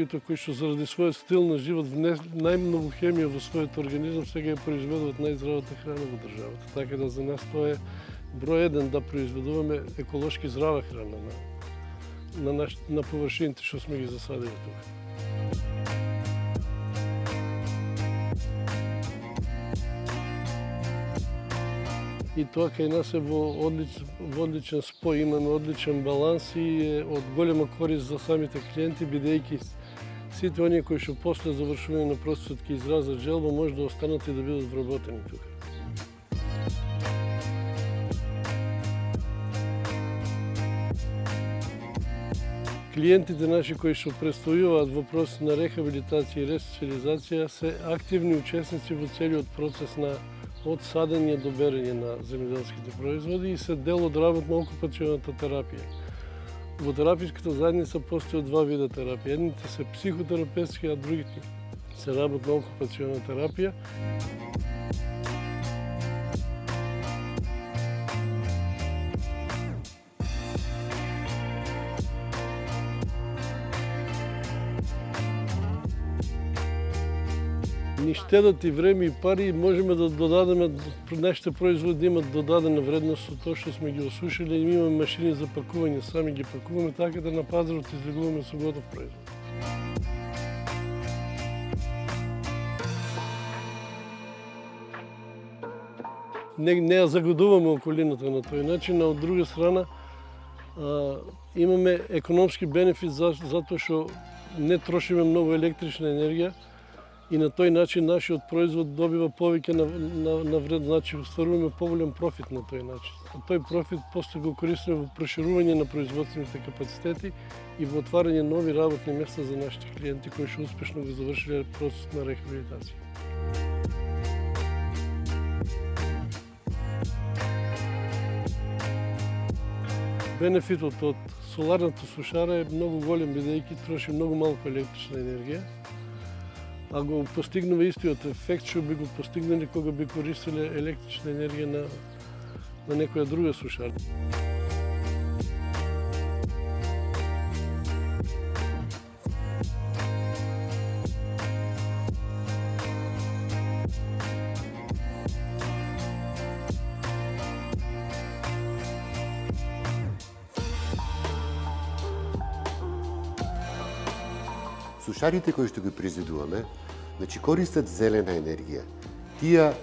луѓето кои што заради својот стил на живот најмногу хемија во својот организам сега ја произведуваат најздравата храна во државата. Така да за нас тоа е број еден да произведуваме еколошки здрава храна на површините што сме ги засадили тука. И тоа кај нас е во одличен спој, имаме одличен баланс и е од голема корист за самите клиенти, бидејќи сите оние кои што после завршување на процесот ќе изразат желба, може да останат и да бидат вработени тука. Клиентите наши кои што престојуваат во процес на рехабилитација и ресоциализација се активни учесници во целиот процес од садење до берење на земјоделските производи и се дел од работно-окупационата терапија. Во тераписката заедница постојат два вида терапија. Едните се психотерапевтски, а другите се работно-окупационна терапија. Ни штедат и време и пари, можеме да додадеме, нашите производи да имат додадена вредност од тоа што сме ги осушили и имаме машини за пакување, сами ги пакуваме, така да на пазарот излегуваме со готов производ. Не ја загадуваме околината на тој начин, а од друга страна имаме економски бенефит затоа што не трошиме многу електрична енергија, и на тој начин нашиот производ добива повеќе на вред, значи остваруваме поголем профит на тој начин. А тој профит после го користиме во проширување на производствените капацитети и во отварање нови работни места за нашите клиенти кои што успешно го завршиле процесот на рехабилитација. Бенефитот од соларната сушара е многу голем, бидејќи троши многу малку електрична енергија, а го постигнува истиот ефект што би го постигнали кога би користиле електрична енергија на некоја друга сушара. Сушарите кои што ги произведуваме, користат зелена енергија. Тие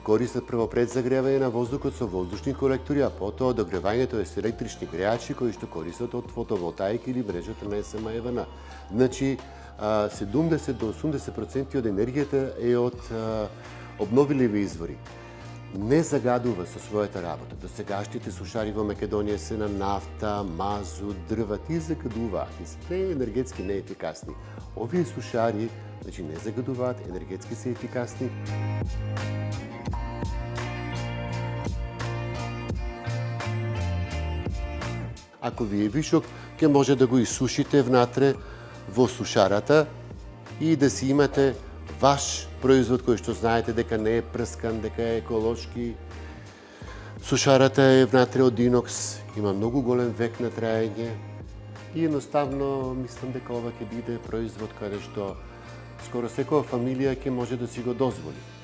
користат прво пред загревање на воздухот со воздушни колектори, а потоа догревањето е со електрични греачи кои што користат од фотоволтаика или мрежата на СМ-ЕВН. 70 до 80% од енергијата е од обновливи извори. Не загадува со својата работа. Досегашните сушари во Македонија се на нафта, мазут, дрва, тие загадуваат и се енергетски неефикасни. Овие сушари не загадуваат, енергетски се ефикасни. Ако ви е вишок, ќе може да го исушите внатре во сушарата и да си имате ваш производ кој што знаете дека не е прскан, дека е еколошки. Сушарата е внатре од инокс, има многу голем век на траење и едноставно мислам дека ова ќе биде производ каде што скоро секоја фамилија ќе може да си го дозволи.